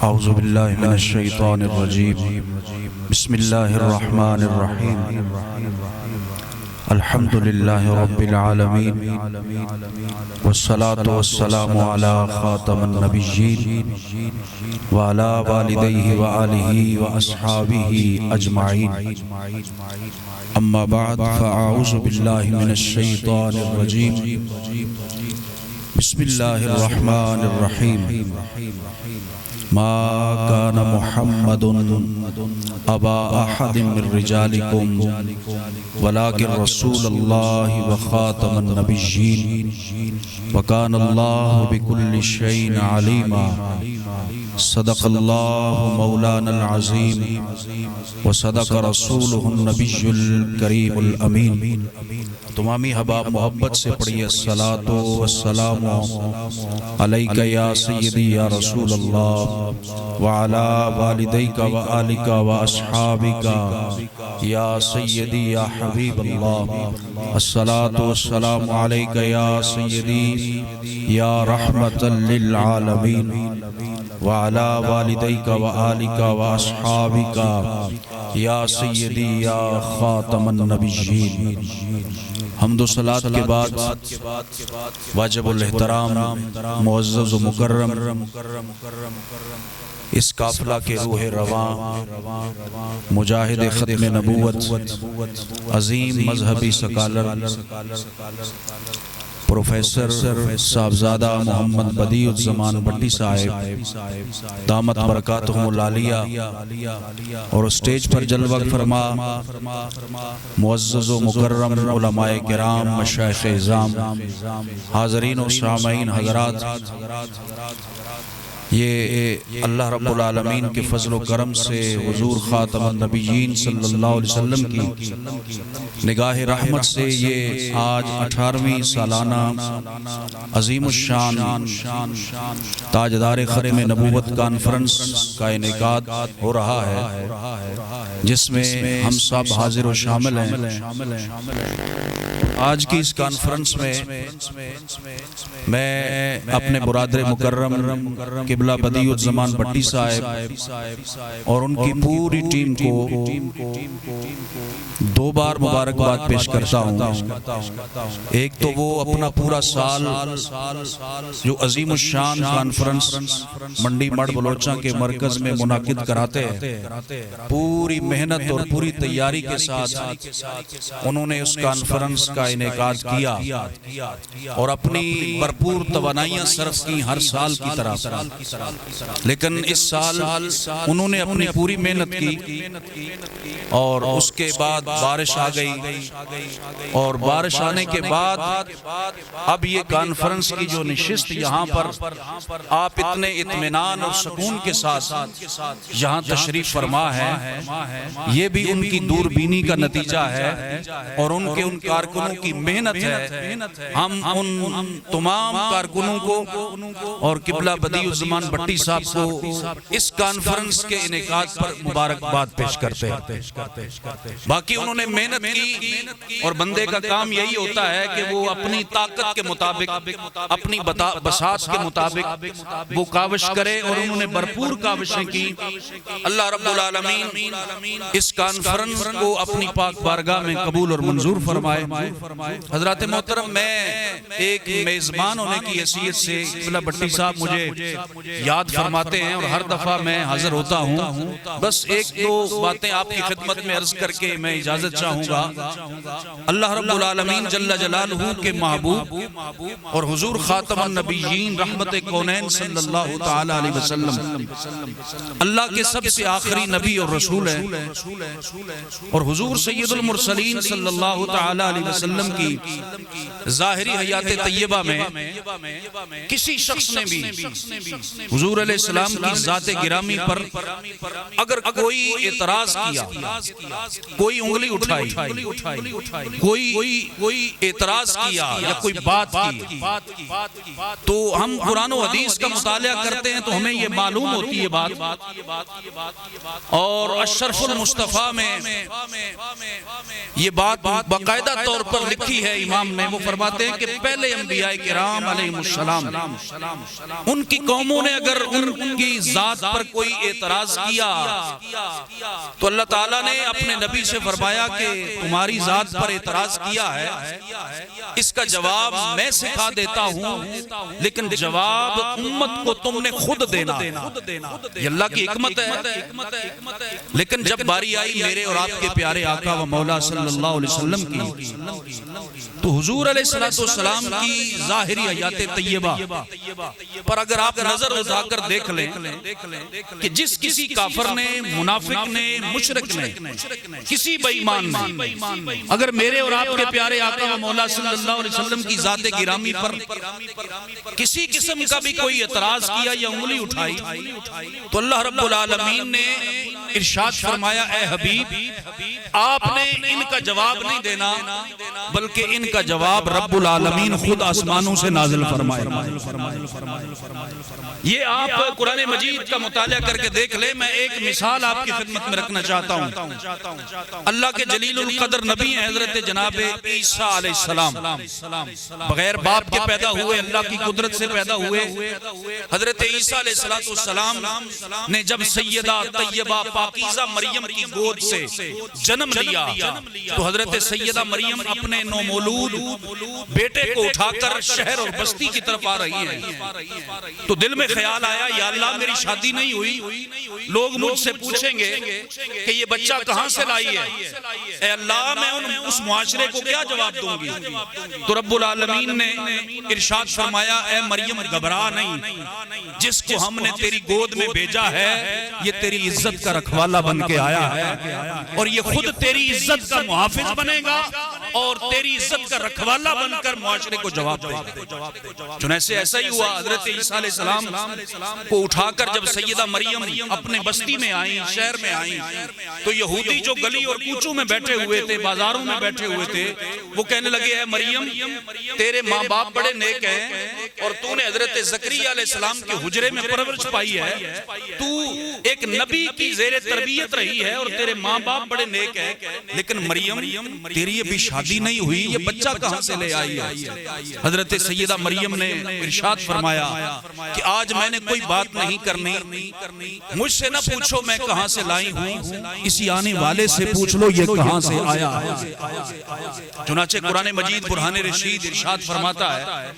اعوذ باللہ من الشیطان الرجیم بسم اللہ الرحمن الرحیم الحمدللہ رب العالمین والصلاة والسلام علی خاتم النبیین وعلی والدیہ وآلہ واصحابہ اجمعین اما بعد فاعوذ باللہ من الشیطان الرجیم بسم اللہ الرحمن الرحیم ما كان محمد أبا أحد من رجالكم ولكن رسول الله وخاتم النبيين وكان الله بكل شيء عليما صدق الله مولانا العظيم وصدق رسوله النبي الكريم الأمين تمامی حباب محبت سے پڑھیے الصلاة والسلام علیک یا سیدی یا رسول اللہ وعلا والدیک وآلک واصحابک یا سیدی یا حبیب اللہ الصلاة والسلام علیک یا سیدی یا رحمت للعالمین وعلا والدیک وآلک واصحابک یا سیدی یا خاتم النبیین حمد و صلاۃ کے بعد واجب الاحترام معزز و مکرم اس قافلہ کے روح رواں مجاہد ختم نبوت عظیم مذہبی سکالر پروفیسر صاحبزادہ محمد بدیع الزمان بھٹی صاحب دامت برکاتہم العالیہ اور اسٹیج پر جلوہ فرما معزز و مکرم علماء کرام مشائخ اعظام حاضرین و سامعین حضرات، یہ اللہ رب العالمین کے فضل و کرم سے حضور خاتم النبیین صلی اللہ علیہ وسلم کی نگاہ رحمت سے یہ آج 18ویں سالانہ عظیم الشان تاجدار ختم نبوت کانفرنس کا انعقاد ہو رہا ہے، جس میں ہم سب حاضر و شامل ہیں۔ آج کی اس کانفرنس میں میں اپنے برادر مکرم قبلہ بدیع الزمان بھٹی صاحب اور ان کی پوری ٹیم کو دو بار مبارکباد پیش کرتا ہوں۔ ایک تو وہ اپنا پورا سال جو عظیم الشان کانفرنس منڈی مڑ بلوچاں کے مرکز میں منعقد کراتے ہیں، پوری محنت اور پوری تیاری کے ساتھ انہوں نے اس کانفرنس کا انعقاد کیا اور اپنی بھرپور توانائیاں صرف کی ہر سال کی طرح، لیکن اس سال انہوں نے اپنی پوری محنت کی اور اس کے بعد بارش آ گئی، اور بارش آنے کے بعد اب یہ کانفرنس کی جو نشست یہاں پر آپ اتنے اطمینان اور سکون کے ساتھ یہاں تشریف فرما ہے، یہ بھی ان کی دوربینی کا نتیجہ ہے اور ان کے ان کارکنوں کی محنت ہے۔ ہم ان تمام کارکنوں کو اور قبلہ بدیع الزمان بھٹی صاحب کو اس کانفرنس کے انعقاد پر مبارکباد پیش کرتے ہیں۔ باقی انہوں نے محنت کی اور بندے کا کام یہی ہوتا ہے کہ وہ اپنی طاقت کے مطابق، اپنی بساط کے مطابق وہ کاوش کرے، اور انہوں نے بھرپور کاوشیں کی۔ اللہ رب العالمین اس کانفرنس کو اپنی پاک بارگاہ میں قبول اور منظور فرمائے۔ حضرات محترم، میں ایک میزبان ہونے کی حیثیت سے قبلہ بھٹی صاحب مجھے یاد فرماتے ہیں اور ہر دفعہ میں حاضر ہوتا ہوں۔ بس ایک دو باتیں آپ کی خدمت میں عرض کر کے میں اجازت چاہوں گا۔ اللہ رب العالمین جل جلالہ کے محبوب اور حضور خاتم النبیین رحمت کونین صلی اللہ تعالی علیہ وسلم اللہ کے سب سے آخری نبی اور رسول ہیں، اور حضور سید المرسلین صلی اللہ تعالی علیہ وسلم کی ظاہری حیات طیبہ میں کسی شخص نے بھی حضور علیہ السلام کی ذات گرامی پر اگر کوئی اعتراض کیا، کوئی انگلی اٹھائی، کوئی اعتراض کیا یا کوئی بات کی، تو ہم قرآن و حدیث کا مطالعہ کرتے ہیں تو ہمیں یہ معلوم ہوتی ہے بات، اور اشرف المصطفیٰ میں یہ بات باقاعدہ طور پر پر لکھی ہے امام نے، وہ فرماتے ہیں کہ پہلے انبیاء کرام علیہ السلام ان کی قوموں نے اگر ان کی ذات پر کوئی اعتراض کیا تو اللہ تعالیٰ نے اپنے نبی سے فرمایا کہ تمہاری ذات پر اعتراض کیا ہے، اس کا جواب میں سکھا دیتا ہوں، لیکن جواب امت کو تم نے خود دینا ہے۔ یہ اللہ کی حکمت ہے۔ لیکن جب باری آئی میرے اور آپ کے پیارے آقا و مولا صلی اللہ علیہ وسلم کی، تو حضور علیہ السلام کی ظاہری حیات طیبہ پر اگر آپ نظر اٹھا کر دیکھ لیں کہ جس کسی کافر نے، منافق نے، مشرک نے، کسی بے ایمان نے اگر میرے اور آپ کے پیارے آقا و مولا صلی اللہ علیہ وسلم کی ذات گرامی پر کسی قسم کا بھی کوئی اعتراض کیا یا انگلی اٹھائی تو اللہ رب العالمین نے ارشاد فرمایا اے حبیب آپ نے ان کا جواب نہیں دینا بلکہ ان کا جواب رب العالمین خود آسمانوں سے نازل فرمائے۔ یہ آپ قرآن مجید کا مطالعہ کر کے دیکھ لیں۔ میں ایک مثال آپ کی خدمت میں رکھنا چاہتا ہوں۔ اللہ کے جلیل القدر نبی ہیں حضرت جناب عیسیٰ علیہ السلام، بغیر باپ کے پیدا ہوئے، اللہ کی قدرت سے پیدا ہوئے۔ حضرت عیسیٰ علیہ السلام نے جب سیدہ طیبہ پاکیزہ مریم کی گود سے جنم لیا تو حضرت سیدہ مریم اپنے نومولود بیٹے کو اٹھا کر شہر اور بستی کی طرف آ رہی ہیں تو دل میں خیال آیا یا اللہ میری شادی نہیں ہوئی، لوگ مجھ سے پوچھیں گے کہ یہ بچہ کہاں سے لائی ہے، اے اللہ میں اس معاشرے کو کیا جواب دوں گی؟ تو رب العالمین نے ارشاد فرمایا اے مریم گھبرا نہیں، جس کو ہم نے تیری گود میں بھیجا ہے یہ تیری عزت کا رکھوالا بن کے آیا ہے اور یہ خود تیری عزت کا محافظ بنے گا اور تیری عزت کا رکھوالا بن کر معاشرے کو جواب دے گا۔ چنانچہ ایسا ہی ہوا، حضرت عیسیٰ علیہ السلام کو اٹھا کر جب سیدہ مریم اپنے بستی میں آئیں، شہر میں آئیں تو یہودی جو گلی اور کوچوں میں بیٹھے ہوئے تھے، بازاروں میں بیٹھے ہوئے تھے، وہ کہنے لگے اے مریم تیرے ماں باپ بڑے نیک ہیں اور تو نے حضرت زکریا علیہ السلام کے حجرے میں پرورش پائی ہے، تو ایک نبی کی زیر تربیت رہی ہے اور تیرے ماں باپ بڑے نیک ہیں، لیکن مریم تیری ابھی شادی نہیں ہوئی، یہ بچہ کہاں سے لے آئی ہے؟ حضرت سیدہ مریم نے ارشاد فرمایا کہ آج میں نے کوئی بات نہیں کرنی، مجھ سے نہ پوچھو میں کہاں سے لائی ہوں، اسی آنے والے سے پوچھ لو یہ کہاں سے آیا ہے۔ چنانچہ قرآن مجید برہان رشید ارشاد فرماتا ہے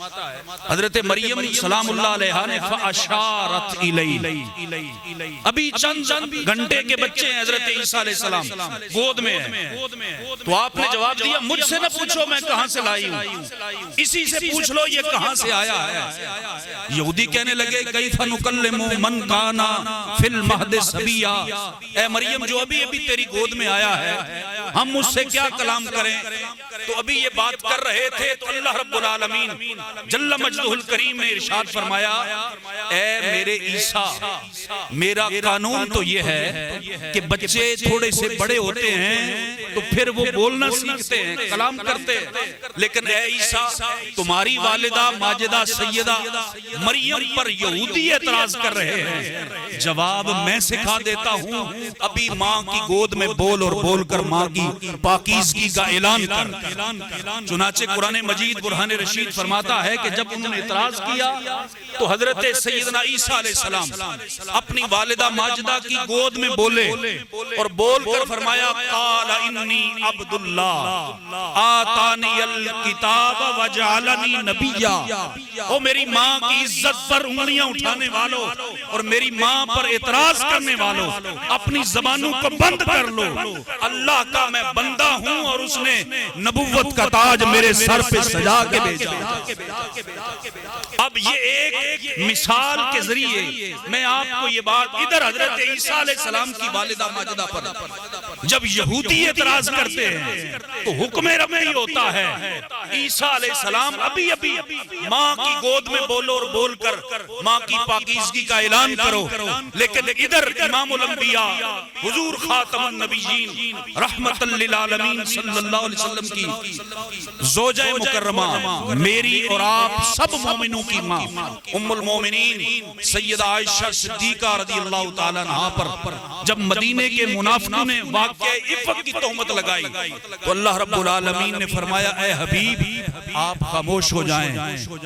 حضرت مریم سلام اللہ علیہا نے فَأَشَارَتْ إِلَيْهِ، ابھی چند گھنٹے کے بچے ہیں حضرت عیسیٰ علیہ السلام گود میں ہیں، تو آپ نے جواب دیا مجھ سے نہ پوچھو میں کہاں سے لائی ہوں، اسی سے پوچھ لو یہ کہاں سے آیا ہے۔ یہودی کہنے لگے کیف نکلم من کان فی المہد صبیا، اے مریم جو ابھی تیری گود میں آیا ہے ہم اس سے کیا کلام کریں؟ تو ابھی یہ بات کر رہے تھے تو اللہ رب العالمین جل مجدہ الکریم نے ارشاد فرمایا اے میرے عیسیٰ میرا قانون تو یہ ہے کہ بچے تھوڑے سے بڑے ہوتے ہیں تو پھر وہ بولنا سیکھتے ہیں، کلام کرتے ہیں، لیکن اے عیسیٰ تمہاری والدہ ماجدہ سیدہ مریم پر یہودی اعتراض کر رہے ہیں، جواب میں سکھا دیتا ہوں، ابھی ماں کی گود میں بول اور بول کر ماں کی پاکیزگی کا اعلان کر۔ چنانچہ قرآن مجید برہان رشید فرماتا ہے کہ جب انہوں نے اعتراض کیا تو حضرت سیدنا عیسیٰ علیہ السلام اپنی والدہ ماجدہ کی گود میں بولے اور بول کر فرمایا قال انی عبداللہ آتانی الکتاب وجعلنی نبیا، او میری ماں کی عزت پر انگلیاں اٹھانے والوں اور میری ماں پر اعتراض کرنے والوں اپنی زبانوں کو بند کر لو، اللہ کا میں بندہ ہوں اور اس نے نبوت کا تاج میرے سر پہ سجا کے بھیجا۔ اب یہ ایک مثال کے ذریعے میں آپ کو یہ بات، ادھر حضرت عیسیٰ علیہ السلام کی والدہ ماجدہ پر جب یہودی اعتراض کرتے ہیں تو حکم ربی ہوتا ہے عیسیٰ علیہ السلام ابھی ماں کی گود میں بولو اور بول کر ماں کی پاکیزگی کا اعلان کرو، لیکن ادھر امام الانبیاء حضور خاتم النبیین رحمت للعالمین صلی اللہ علیہ وسلم کی زوجہ مکرمہ میری اور آپ سب مومنوں کی ماں ام المومنین سیدہ عائشہ صدیقہ رضی اللہ تعالیٰ عنہا پر جب مدینے کے منافقوں نے واقعہ عفت کی تہمت لگائی تو اللہ رب العالمین نے فرمایا اے حبیب آپ خاموش ہو جائیں،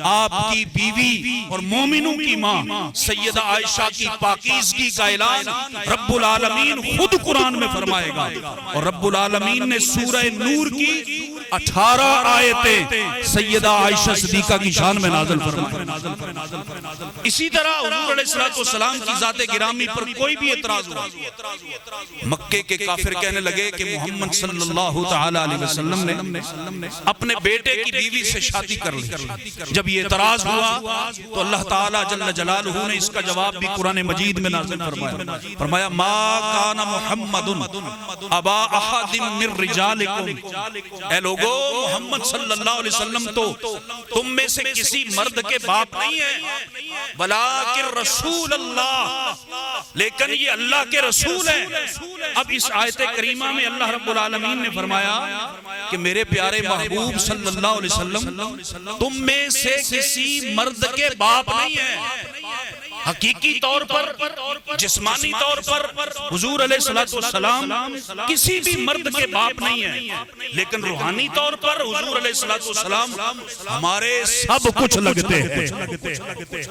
آپ کی بیوی اور مومنوں کی ماں سیدہ عائشہ کی پاکیزگی کا اعلان رب العالمین خود قرآن میں فرمائے گا، اور رب العالمین نے سورہ نور کی 18 آیتیں سیدہ عائشہ صدیقہ کی شان میں نازل فرمائے۔ اسی طرح حضور علیہ السلام کی ذات گرامی پر کوئی بھی اعتراض ہوا، مکے کے کافر کہنے لگے کہ محمد صلی اللہ تعالی علیہ وسلم نے اپنے بیٹے کی بیوی سے شادی کر لی۔ جب یہ اعتراض ہوا تو اللہ تعالی جل جلالہ نے اس کا جواب بھی قرآن مجید میں نازل فرمایا ما کان محمد ابا احد من رجالکم، اے لوگو محمد صلی اللہ علیہ وسلم تو تم میں سے کسی مرد کے باپ نہیں ہے، بلکہ رسول اللہ، لیکن یہ اللہ کے رسول ہیں۔ اب اس آیت کریمہ میں اللہ رب العالمین نے فرمایا کہ میرے پیارے محبوب صلی اللہ علیہ وسلم تم میں سے کسی مرد کے باپ نہیں ہیں۔ حقیقی طور پر، جسمانی طور پر حضور علیہ السلام کسی بھی مرد کے باپ نہیں ہیں، لیکن روحانی طور پر حضور علیہ السلام ہمارے سب کچھ لگتے ہیں،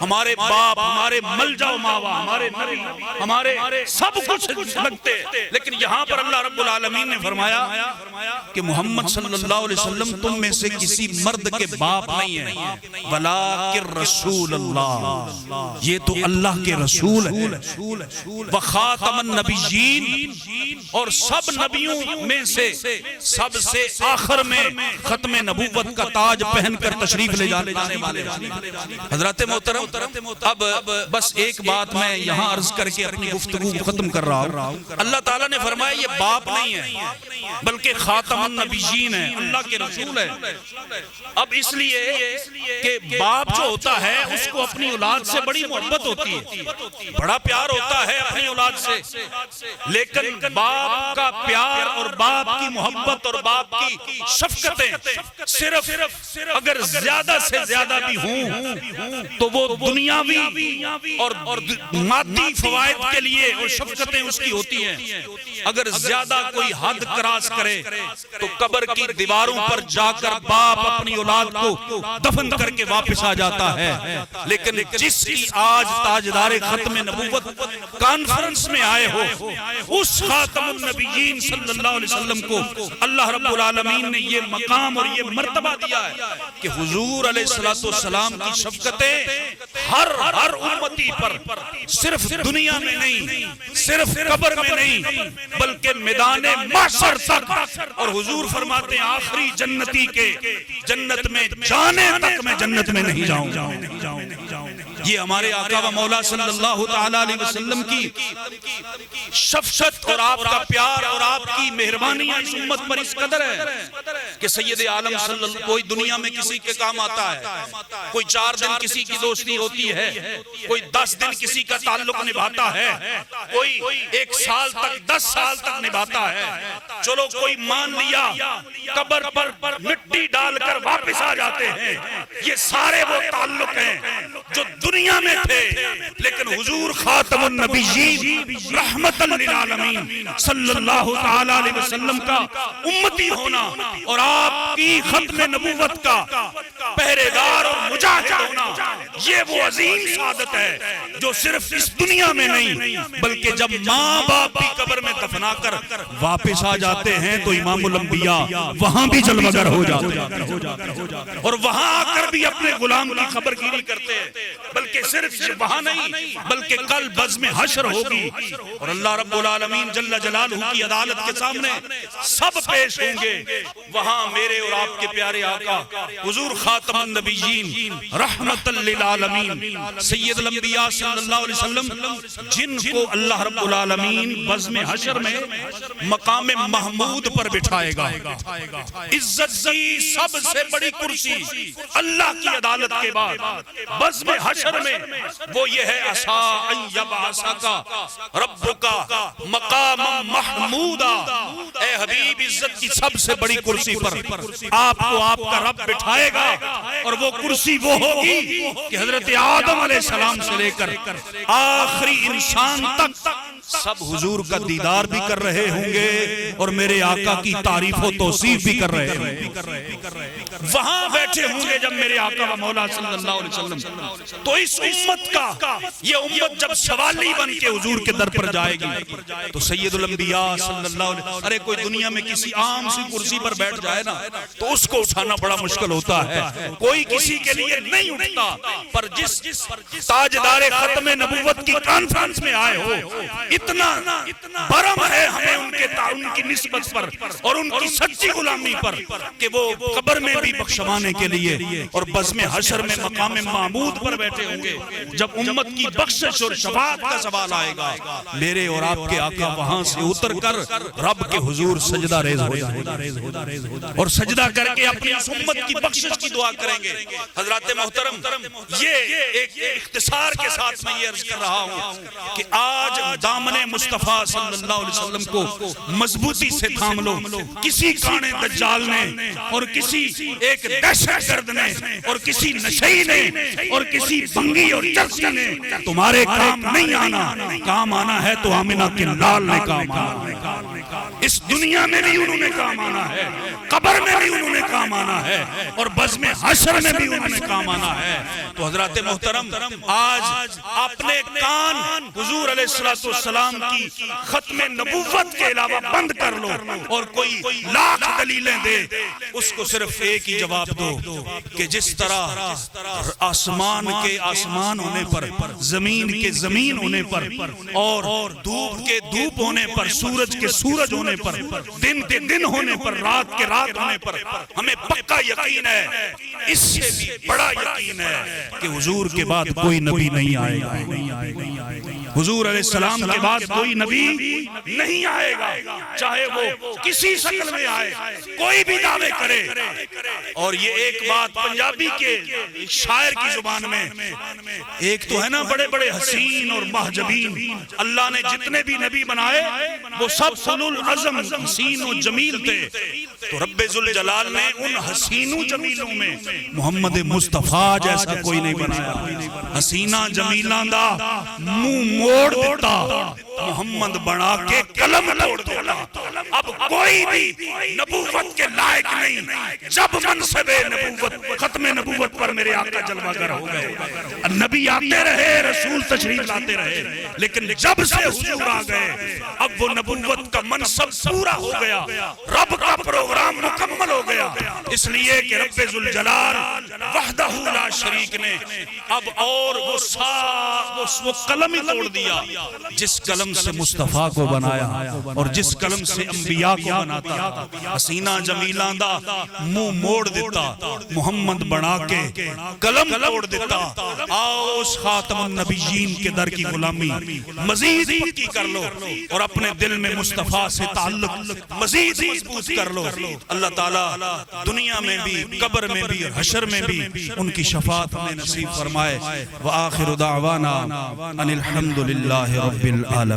ہمارے باپ، ہمارے ملجا و ماوا، ہمارے نبی، ہمارے سب کچھ لگتے ہیں۔ لیکن یہاں پر اللہ رب العالمین نے فرمایا کہ محمد صلی اللہ علیہ وسلم تم میں سے کسی مرد کے باپ نہیں ہیں، بلکہ رسول اللہ، یہ تو اللہ کے رسول ہے، وخاتم النبیین، اور سب نبیوں میں سے سب سے آخر میں ختم نبوت کا تاج پہن کر تشریف لے جانے والے۔ حضرات محترم، اب بس ایک بات میں یہاں عرض کر کے اپنی گفتگو ختم کر رہا ہوں۔ اللہ تعالیٰ نے فرمایا یہ باپ نہیں ہے بلکہ خاتم النبیین ہے، اللہ کے رسول ہے۔ اب اس لیے کہ باپ جو ہوتا ہے اس کو اپنی اولاد سے بڑی محبت ہوتی ہے، بڑا پیار ہوتا ہے اپنی اولاد سے، لیکن باپ کا پیار اور باپ کی محبت اور باپ کی شفقتیں صرف اگر زیادہ سے زیادہ بھی ہوں تو وہ دنیاوی اور مادی فوائد کے لیے اور شفقتیں اس کی ہوتی ہیں۔ اگر زیادہ کوئی حد کراس کرے تو قبر کی دیواروں پر جا کر باپ اپنی اولاد کو دفن کر کے واپس آ جاتا ہے، لیکن جس کی آج تاجدار ختم نبوت کانفرنس میں آئے ہو اس خاتم النبیین صلی اللہ علیہ وسلم کو اللہ رب العالمین نے یہ مقام اور یہ مرتبہ دیا ہے کہ حضور علیہ السلام کی شفقتیں ہر امتی پر صرف دنیا میں نہیں، صرف قبر میں نہیں، بلکہ میدان محشر تک، اور حضور فرماتے ہیں آخری جنتی کے جنت میں جانے تک میں جنت میں نہیں جاؤں۔ یہ ہمارے آقا و مولا صلی اللہ تعالی علیہ وسلم کی شفقت اور آپ کا پیار اور آپ کی مہربانی اس امت پر اس قدر ہے کہ سید عالم صلی اللہ، کوئی دنیا میں کسی کے کام آتا ہے، کوئی 4 دن کسی کی دوستی ہوتی ہے، کوئی 10 دن کسی کا تعلق نبھاتا ہے، کوئی 1 سال تک 10 سال تک نبھاتا ہے، چلو کوئی مان لیا قبر پر مٹی ڈال کر واپس آ جاتے ہیں، یہ سارے وہ تعلق ہیں جو دنیا میں تھے، لیکن حضور خاتم النبیین رحمت للعالمین صلی اللہ تعالی علیہ وسلم کا امتی ہونا اور آپ کی ختم نبوت کا پہرے دار اور مجاہد ہونا، یہ وہ عظیم سعادت ہے جو صرف اس دنیا میں نہیں بلکہ جب ماں باپ بھی قبر میں دفنا کر واپس آ جاتے ہیں تو امام الانبیاء وہاں بھی جلوگر ہو جاتے ہیں اور وہاں آ کر بھی اپنے غلام کی خبر گیری کرتے ہیں، بلکہ صرف وہاں نہیں بلکہ کل بزم حشر ہوگی اور اللہ رب العالمین جل جلالہ کی عدالت کے سامنے سب پیش ہوں گے، وہاں میرے اور آپ کے پیارے آقا حضور خاتم النبیین رحمت للعالمین سید الانبیاء صلی اللہ علیہ وسلم، جن کو اللہ رب العالمین بزم حشر میں مقام محمود پر بٹھائے گا، عزت کی سب سے بڑی کرسی اللہ کی عدالت کے بعد بزم حشر حشر میں وہ یہ ہے عسا ان یبعثک ربک مقاما محمودا. اے حبیب عزت کی سب سے بڑی کرسی پر آپ کو آپ کا رب بٹھائے گا اور وہ کرسی وہ ہوگی کہ حضرت آدم علیہ السلام سے لے کر آخری انسان تک سب حضور کا دیدار بھی کر رہے ہوں گے اور میرے آقا کی تعریف و توصیف بھی کر رہے ہوں گے. وہاں بیٹھے ہوں گے جب میرے آقا و مولا صلی اللہ علیہ وسلم. تو اس امت کا یہ امت جب سوالی بن کے حضور کے در پر جائے گی تو سید الانبیاء صلی اللہ علیہ وسلم، ارے کوئی دنیا میں کسی عام سی کرسی پر بیٹھ جائے نا تو اس کو اٹھانا بڑا مشکل ہوتا ہے، کوئی کسی کے لیے نہیں اٹھتا. پر جس تاجدار ختم نبوت کی کانفرنس میں آئے ہو، اتنا برم ہے ہمیں ان کی نسبت پر اور ان کی سچی غلامی پر کہ وہ قبر میں بھی بخشوانے کے لیے اور بزم حشر میں مقام معبود پر بیٹھے ہوں گے. جب امت کی بخشش اور شفاعت کا سوال آئے گا، میرے اور آپ کے آقا وہاں سے اتر کر رب کے حضور سجدہ ریز ہو جائیں گے اور سجدہ کر کے اپنی اس امت کی بخشش کی دعا کریں گے. حضرات محترم، یہ ایک اختصار کے ساتھ میں یہ عرض کر رہا ہوں کہ آج دامن مصطفیٰ صلی اللہ علیہ وسلم کو مضبوطی سے تھام لو. کسی کانے دجال نے اور کسی ایک دہشت گرد نے اور کسی نشئی نے اور کسی بنگی اور چرسی نے تمہارے کام نہیں آنا. کام آنا ہے تو آمنہ کے لال نے کام آنا. اس دنیا میں بھی انہوں نے کام آنا ہے، قبر میں بھی انہوں نے کام آنا ہے اور بزم حشر میں بھی انہوں نے کام آنا ہے. تو حضرات محترم، آج اپنے کان حضور علیہ السلام کی ختم نبوت کے علاوہ بند کر لو اور کوئی لاکھ دلیلیں دے، اس کو صرف ایک ہی جواب دو کہ جس طرح آسمان کے آسمان ہونے پر، زمین کے زمین ہونے پر اور دھوپ کے دھوپ ہونے پر، سورج کے سورج ہونے پر، دن کے دن ہونے پر، رات کے رات ہونے پر ہمیں پکا یقین ہے، اس سے بھی بڑا یقین ہے کہ حضور کے بعد کوئی نبی نہیں آئے گا. حضور علیہ السلام کے بعد کوئی نبی نہیں آئے گا، چاہے وہ کسی شکل میں آئے، کوئی بھی دعوے کرے. اور یہ ایک بات پنجابی کے شاعر کی زبان میں، ایک تو ہے نا بڑے بڑے حسین اور محجبین، اللہ نے جتنے بھی نبی بنائے وہ سب اولو العزم حسین و جمیل تھے. تو رب ذوالجلال نے ان حسین و جمیلوں میں محمد مصطفیٰ جیسا کوئی نہیں بنایا. حسینہ جمیلاں دا منہ موڑ دیتا، محمد بنا کے قلم توڑ دیتا. اب کوئی بھی نبوت کے لائق نہیں. جب منصب نبوت ختم نبوت پر میرے آقا جلوہ گر ہو گئے، نبی آتے رہے، رسول تشریف لاتے رہے، لیکن جب سے حضور آ گئے اب وہ نبوت کا منصب پورا ہو گیا، رب کا پروگرام مکمل ہو گیا. اس لیے کہ رب ذوالجلال وحدہ لا شریک نے اب اور وہ قلم ہی توڑ دیا جس قلم سے مصطفیٰ کو بنایا اور جس قلم سے انبیاء کو بناتا. حسینہ جمیلاں دا منہ موڑ دیتا، محمد بنا کے قلم توڑ دیتا. آؤ اس خاتم النبیین کے در کی غلامی مزید پکی کر لو اور اپنے دل میں مصطفیٰ سے تعلق مزید مضبوط کر لو. اللہ تعالیٰ دنیا میں بھی، قبر میں بھی، حشر میں بھی ان کی شفاعت ہمیں نصیب فرمائے. وآخر دعوانا ان الحمدللہ رب العالمین.